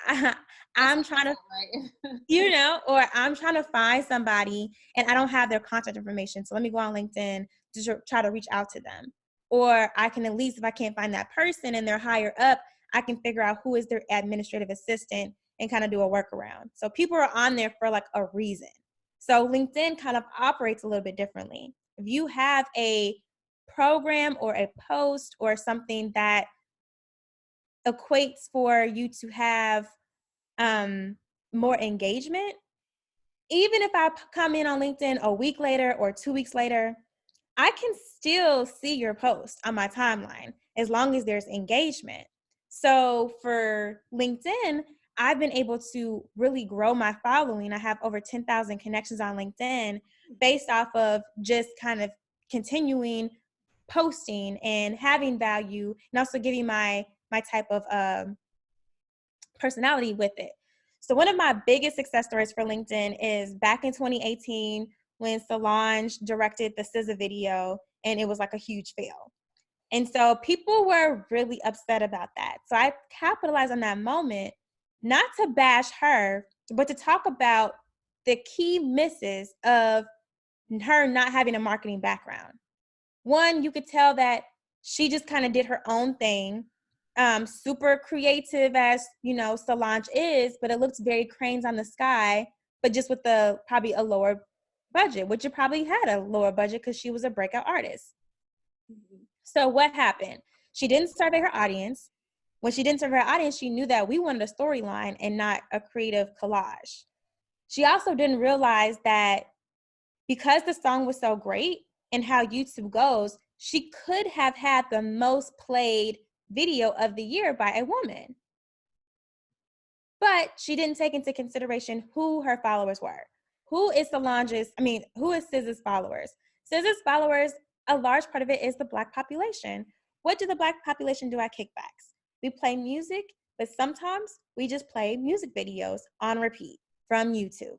I'm trying to, or I'm trying to find somebody and I don't have their contact information. So let me go on LinkedIn to try to reach out to them. Or I can, at least if I can't find that person and they're higher up, I can figure out who is their administrative assistant and kind of do a workaround. So people are on there for like a reason. So LinkedIn kind of operates a little bit differently. If you have a program or a post or something that equates for you to have more engagement, even if I come in on LinkedIn a week later or 2 weeks later, I can still see your post on my timeline as long as there's engagement. So for LinkedIn, I've been able to really grow my following. I have over 10,000 connections on LinkedIn based off of just kind of continuing posting and having value, and also giving my type of personality with it. So one of my biggest success stories for LinkedIn is back in 2018 when Solange directed the SZA video, and it was like a huge fail. And so people were really upset about that. So I capitalized on that moment, not to bash her, but to talk about the key misses of her not having a marketing background. One, you could tell that she just kind of did her own thing. Super creative as, Solange is, but it looks very cranes on the sky, but just with probably a lower budget, which it probably had a lower budget because she was a breakout artist. Mm-hmm. So what happened? She didn't survey her audience. When she didn't survey her audience, she knew that we wanted a storyline and not a creative collage. She also didn't realize that because the song was so great and how YouTube goes, she could have had the most played video of the year by a woman. But she didn't take into consideration who her followers were. Who is SZA's followers? SZA's followers, a large part of it is the Black population. What do the Black population do at kickbacks? We play music, but sometimes we just play music videos on repeat from YouTube.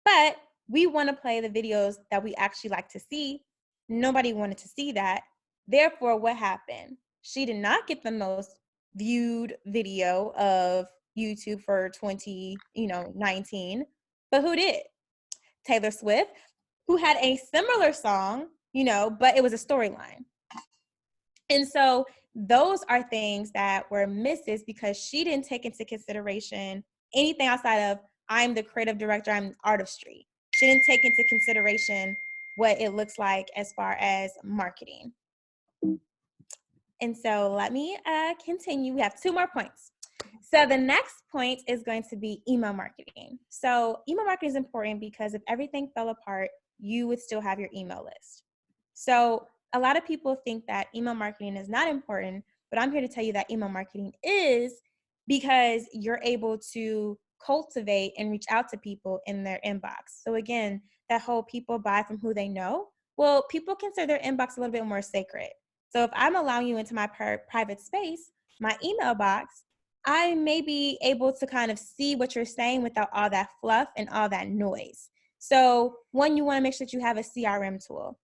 But we want to play the videos that we actually like to see. Nobody wanted to see that. Therefore, what happened? She did not get the most viewed video of YouTube for 2019. But who did? Taylor Swift, who had a similar song, but it was a storyline. And so those are things that were misses because she didn't take into consideration anything outside of, I'm the creative director, I'm artistry. She didn't take into consideration what it looks like as far as marketing. And so let me continue. We have 2 more points. So the next point is going to be email marketing. So email marketing is important because if everything fell apart, you would still have your email list. So a lot of people think that email marketing is not important, but I'm here to tell you that email marketing is, because you're able to cultivate and reach out to people in their inbox. So again, that whole people buy from who they know. Well, people consider their inbox a little bit more sacred. So if I'm allowing you into my private space, my email box, I may be able to kind of see what you're saying without all that fluff and all that noise. So one, you want to make sure that you have a CRM tool.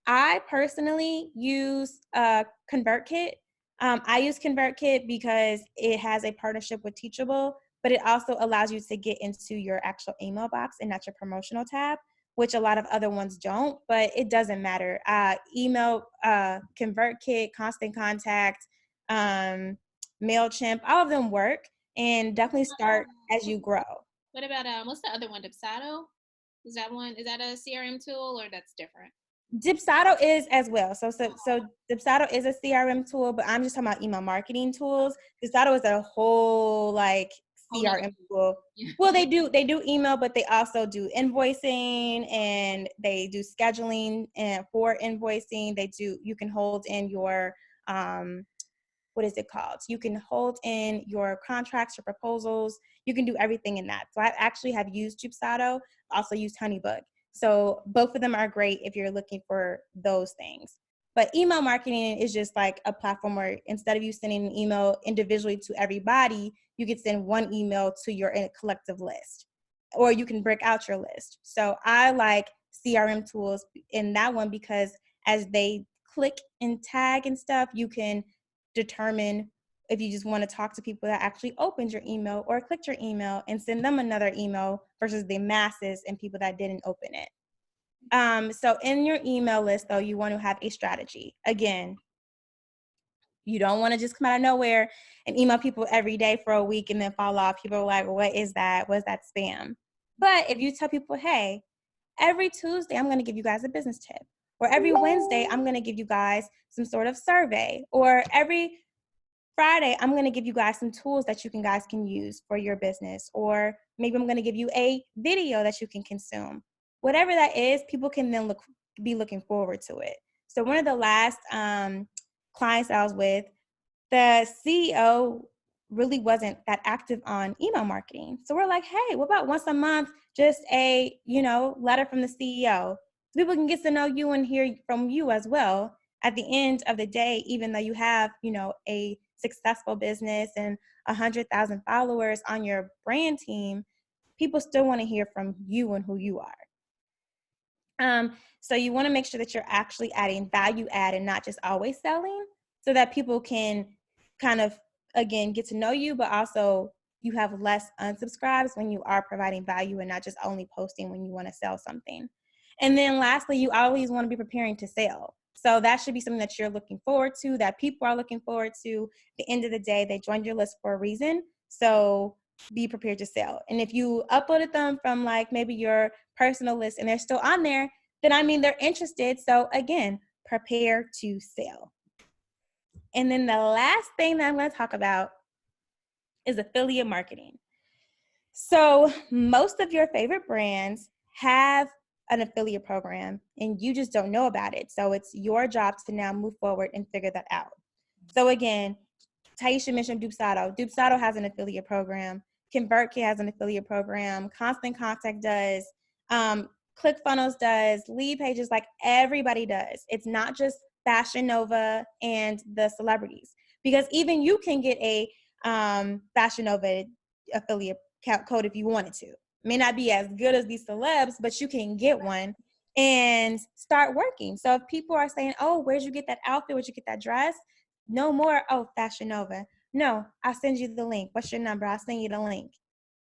I personally use ConvertKit. I use ConvertKit because it has a partnership with Teachable, but it also allows you to get into your actual email box and not your promotional tab, which a lot of other ones don't, but it doesn't matter. Email, ConvertKit, Constant Contact, MailChimp, all of them work. and definitely start as you grow. What about what's the other one? Dipsado? Is that a CRM tool or that's different? Dipsado is as well. So Dipsado is a CRM tool, but I'm just talking about email marketing tools. Dipsado is a whole like Oh no. CRM tool. Well, they do email, but they also do invoicing and they do scheduling and for invoicing. You can hold in your what is it called? You can hold in your contracts, your proposals. You can do everything in that. So I actually have used Dupsado, also used Honeybook. So both of them are great if you're looking for those things. But email marketing is just like a platform where instead of you sending an email individually to everybody, you can send one email to your collective list, or you can break out your list. So I like CRM tools in that one because as they click and tag and stuff, you can determine if you just want to talk to people that actually opened your email or clicked your email and send them another email versus the masses and people that didn't open it. So in your email list, though, you want to have a strategy. Again, you don't want to just come out of nowhere and email people every day for a week and then fall off. People are like, what is that? What's that spam? But if you tell people, hey, every Tuesday, I'm going to give you guys a business tip. Or every Wednesday, I'm going to give you guys some sort of survey. Or every Friday, I'm going to give you guys some tools that you guys can use for your business. Or maybe I'm going to give you a video that you can consume. Whatever that is, people can then be looking forward to it. So one of the last clients I was with, the CEO really wasn't that active on email marketing. So we're like, hey, what about once a month, just a, letter from the CEO? So people can get to know you and hear from you as well. At the end of the day, even though you have, a successful business and 100,000 followers on your brand team, people still want to hear from you and who you are. So you want to make sure that you're actually adding value add and not just always selling, so that people can kind of, again, get to know you, but also you have less unsubscribes when you are providing value and not just only posting when you want to sell something. And then lastly, you always want to be preparing to sell. So that should be something that you're looking forward to, that people are looking forward to. At the end of the day, they joined your list for a reason. So be prepared to sell. And if you uploaded them from like maybe your personal list and they're still on there, then I mean they're interested. So again, prepare to sell. And then the last thing that I'm going to talk about is affiliate marketing. So most of your favorite brands have an affiliate program and you just don't know about it. So it's your job to now move forward and figure that out. So again, Taisha mentioned Dupsado. Dupsado has an affiliate program. ConvertKit has an affiliate program. Constant Contact does. ClickFunnels does. Lead Pages, like everybody does. It's not just Fashion Nova and the celebrities, because even you can get a Fashion Nova affiliate code if you wanted to. It may not be as good as these celebs, but you can get one and start working. So if people are saying, oh, where'd you get that outfit? Where'd you get that dress? No more, oh, Fashion Nova. No, I'll send you the link. What's your number? I'll send you the link.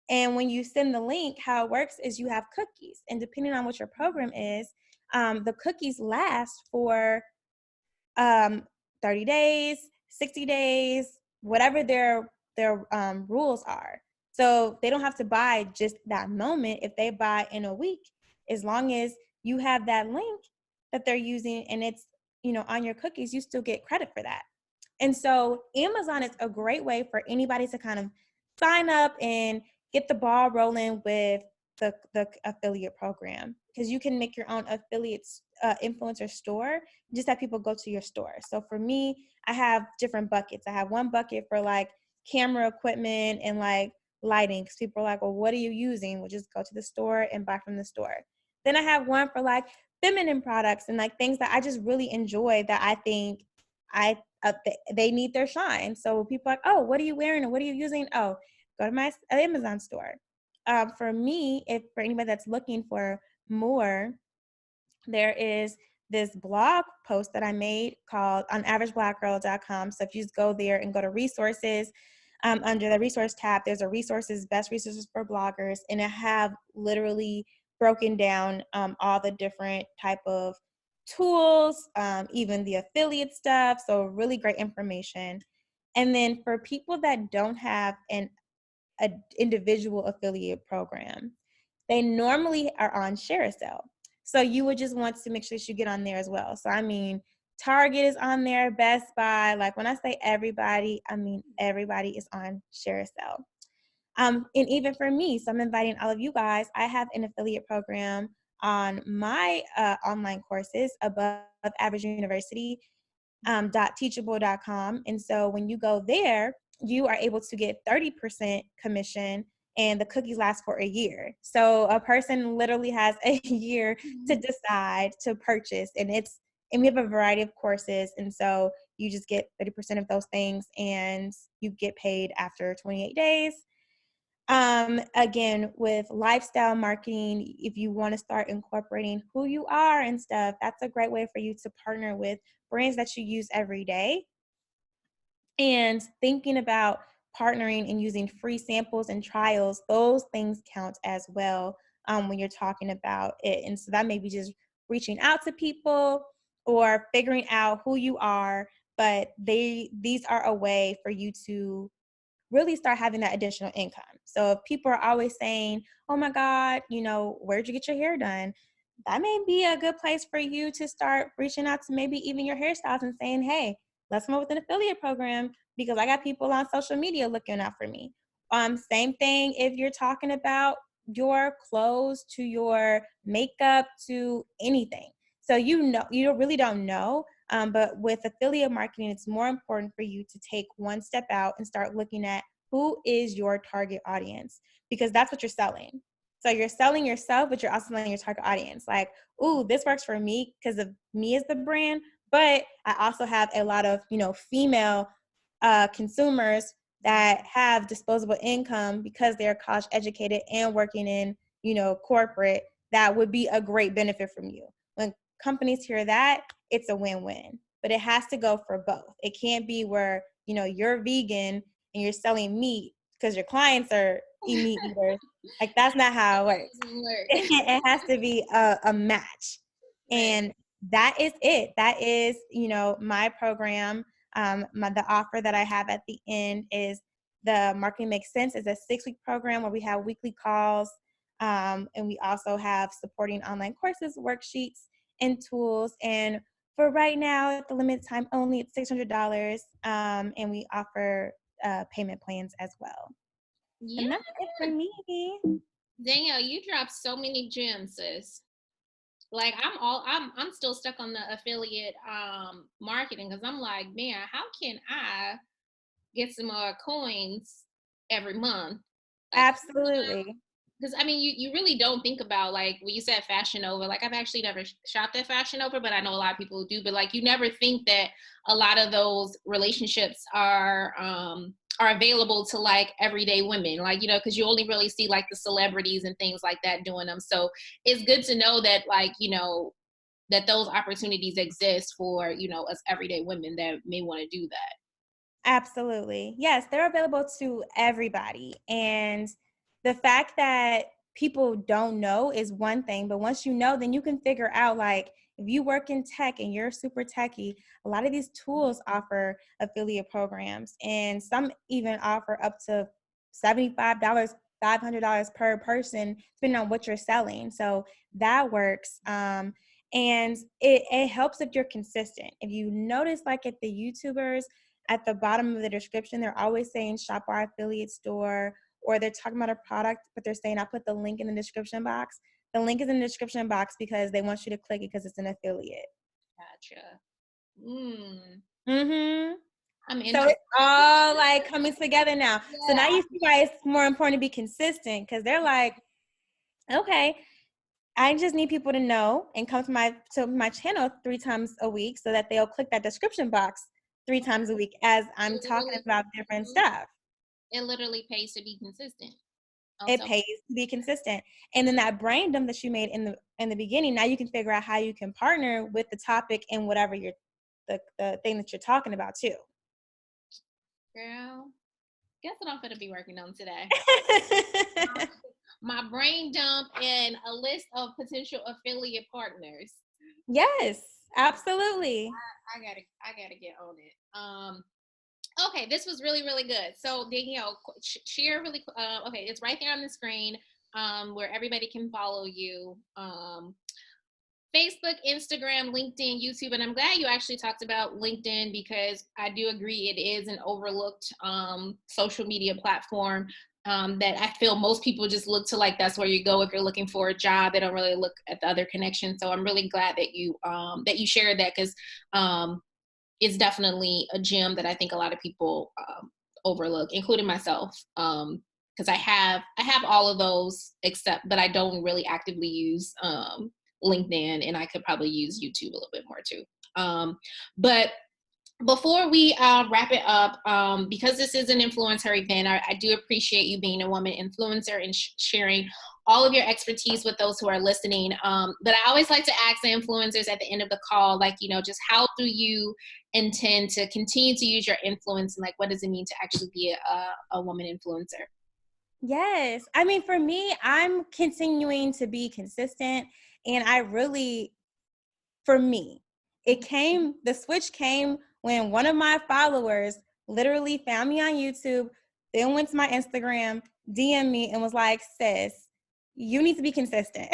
And when you send the link, how it works is you have cookies. And depending on what your program is, the cookies last for 30 days, 60 days, whatever their rules are. So they don't have to buy just that moment. If they buy in a week, as long as you have that link that they're using and it's, on your cookies, you still get credit for that. And so Amazon is a great way for anybody to kind of sign up and get the ball rolling with the affiliate program, because you can make your own affiliates influencer store. Just have people go to your store. So for me, I have different buckets. I have one bucket for like camera equipment and like lighting, because people are like, well, what are you using? We'll just go to the store and buy from the store. Then I have one for like feminine products and like things that I just really enjoy that I think they need their shine. So people are like, oh, what are you wearing and what are you using? Oh, go to my Amazon store. For me, if for anybody that's looking for more, there is this blog post that I made called onaverageblackgirl.com. So if you just go there and go to resources, under the resource tab, there's a resources, best resources for bloggers, and I have literally broken down all the different type of tools, even the affiliate stuff. So really great information. And then for people that don't have an an individual affiliate program, they normally are on Shareasell. So you would just want to make sure that you get on there as well. So I mean, Target is on there, Best Buy. Like when I say everybody, I mean everybody is on Shareasell. And even for me, so I'm inviting all of you guys. I have an affiliate program on my online courses, Above Average University, .teachable.com. And so when you go there, you are able to get 30% commission, and the cookies last for a year. So a person literally has a year to decide to purchase, and we have a variety of courses. And so you just get 30% of those things, and you get paid after 28 days. Again, with lifestyle marketing, if you want to start incorporating who you are and stuff, that's a great way for you to partner with brands that you use every day. And thinking about partnering and using free samples and trials, those things count as well when you're talking about it. And so that may be just reaching out to people or figuring out who you are, but these are a way for you to really start having that additional income. So if people are always saying, oh my God, where'd you get your hair done? That may be a good place for you to start reaching out to maybe even your hairstylists and saying, hey, let's come up with an affiliate program because I got people on social media looking out for me. Same thing if you're talking about your clothes to your makeup to anything. So you really don't know. But with affiliate marketing, it's more important for you to take one step out and start looking at who is your target audience, because that's what you're selling. So you're selling yourself, but you're also selling your target audience. Like, ooh, this works for me because of me as the brand, but I also have a lot of, female consumers that have disposable income because they're college educated and working in, corporate. That would be a great benefit from you. When companies hear that, it's a win-win, but it has to go for both. It can't be where, you're vegan and you're selling meat because your clients are meat eaters. Like that's not how it works. It has to be a match. Right. And that is it. That is, my program. The offer that I have at the end is the Marketing Makes Sense. Is a 6-week program where we have weekly calls. And we also have supporting online courses, worksheets, and tools. And for right now, at the limited time only, it's $600. And we offer payment plans as well. Yeah. And that's it for me. Danielle, you dropped so many gems, sis. Like I'm still stuck on the affiliate marketing because I'm like, man, how can I get some more coins every month? Like, Absolutely. because I mean, you really don't think about, like when you said Fashion Nova. Like I've actually never shopped at Fashion Nova, but I know a lot of people who do. But like you never think that a lot of those relationships are available to like everyday women, like because you only really see like the celebrities and things like that doing them. So it's good to know that like that those opportunities exist for us everyday women that may want to do that. Absolutely. Yes, they're available to everybody. And the fact that people don't know is one thing, but once you know, then you can figure out, like, if you work in tech and you're super techie, a lot of these tools offer affiliate programs, and some even offer up to $75, $500 per person, depending on what you're selling. So that works. And it helps if you're consistent. If you notice, like at the YouTubers, at the bottom of the description, they're always saying shop our affiliate store, or they're talking about a product, but they're saying I'll put the link in the description box. The link is in the description box because they want you to click it because it's an affiliate. Gotcha. I'm So interested. it's all like coming together now. Yeah. So now you see why it's more important to be consistent, because they're like, okay, I just need people to know and come to my channel 3 times a week so that they'll click that description box 3 times a week as I'm talking about different stuff. It literally pays to be consistent. It pays to be consistent. And then that brain dump that you made in the beginning, now you can figure out how you can partner with the topic and whatever the thing that you're talking about too. Girl, guess what I'm going to be working on today? My brain dump and a list of potential affiliate partners. Yes, absolutely. I gotta get on it. Okay, this was really, really good. So Danielle, share really, okay, it's right there on the screen, where everybody can follow you. Facebook, Instagram, LinkedIn, YouTube, and I'm glad you actually talked about LinkedIn because I do agree it is an overlooked social media platform that I feel most people just look to, like that's where you go if you're looking for a job. They don't really look at the other connections. So I'm really glad that you shared that because it's definitely a gem that I think a lot of people overlook, including myself. Because I have all of those except, but I don't really actively use LinkedIn, and I could probably use YouTube a little bit more too. But before we wrap it up, because this is an influencer event, I do appreciate you being a woman influencer and sharing all of your expertise with those who are listening. But I always like to ask the influencers at the end of the call, like, just how do you intend to continue to use your influence, and like, what does it mean to actually be a woman influencer? Yes. I mean, for me, I'm continuing to be consistent, and for me, the switch came when one of my followers literally found me on YouTube, then went to my Instagram, DM me, and was like, sis, you need to be consistent.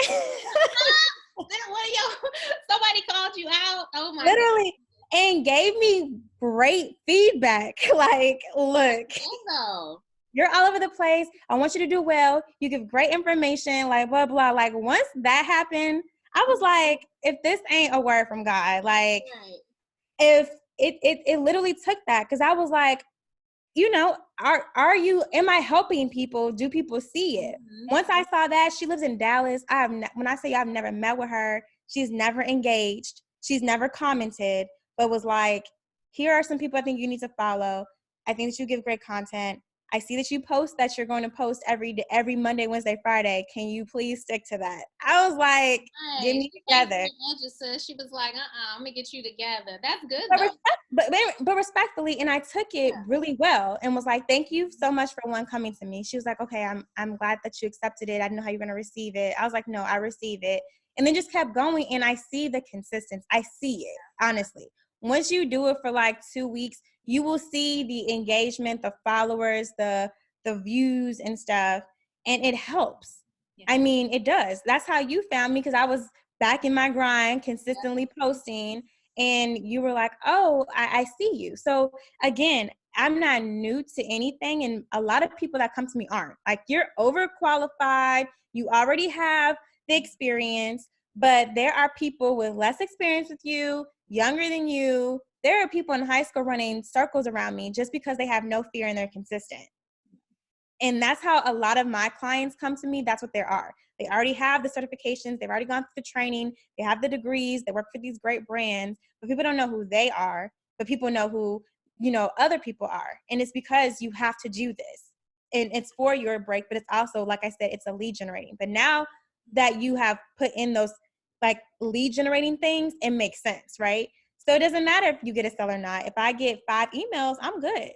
Somebody called you out? Oh my God. Literally, and gave me great feedback. Like, look, No. you're all over the place. I want you to do well. You give great information, like blah, blah. Like once that happened, I was like, if this ain't a word from God, like Right. if it literally took that, because I was like, am I helping people? Do people see it? Mm-hmm. Once I saw that, she lives in Dallas. When I say I've never met with her, she's never engaged. She's never commented, but was like, here are some people I think you need to follow. I think that you give great content. I see that you post that you're going to post every day, every Monday, Wednesday, Friday. Can you please stick to that? I was like, get Right. me She came from together. the edges, sis. She was like, I'm gonna get you together. That's good But, though. but respectfully, and I took it Yeah. really well and was like, thank you so much for one coming to me. She was like, okay, I'm glad that you accepted it. I didn't know how you're gonna receive it. I was like, no, I receive it. And then just kept going, and I see the consistency. I see it, honestly. Once you do it for like 2 weeks, you will see the engagement, the followers, the views and stuff, and it helps. Yeah. I mean, it does. That's how you found me, because I was back in my grind, Yeah. consistently posting, and you were like, oh, I see you. So again, I'm not new to anything, and a lot of people that come to me aren't. Like, you're overqualified, you already have the experience, but there are people with less experience with you, younger than you. There are people in high school running circles around me just because they have no fear and they're consistent. And that's how a lot of my clients come to me. That's what they are. They already have the certifications. They've already gone through the training. They have the degrees. They work for these great brands, but people don't know who they are, but people know who, other people are. And it's because you have to do this. And it's for your break, but it's also, like I said, it's a lead generating. But now that you have put in those like lead generating things, it makes sense, right? So it doesn't matter if you get a sale or not. If I get 5 emails, I'm good.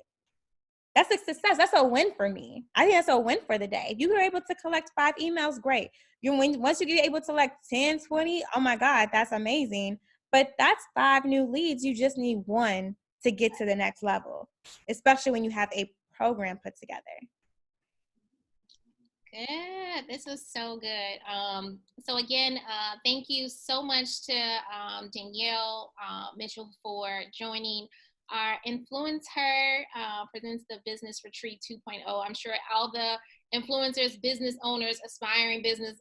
That's a success. That's a win for me. I think that's a win for the day. If you were able to collect 5 emails, great. Once you get able to collect 10, 20, oh my God, that's amazing. But that's 5 new leads. You just need one to get to the next level, especially when you have a program put together. Good. This is so good. So again, thank you so much to Danielle Mitchell for joining our Influence Her presents the Business Retreat 2.0. I'm sure all the influencers, business owners, aspiring business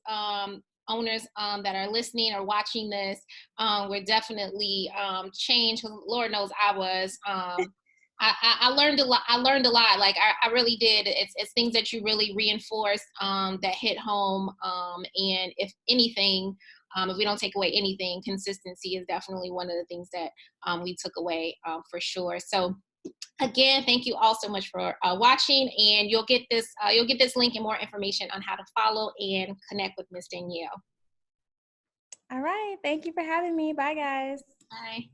owners that are listening or watching this were definitely changed. Lord knows I was. I learned a lot. I learned a lot. Like I really did. It's things that you really reinforce that hit home. And if anything, if we don't take away anything, consistency is definitely one of the things that we took away for sure. So again, thank you all so much for watching, and you'll get this link and more information on how to follow and connect with Miss Danielle. All right. Thank you for having me. Bye, guys. Bye.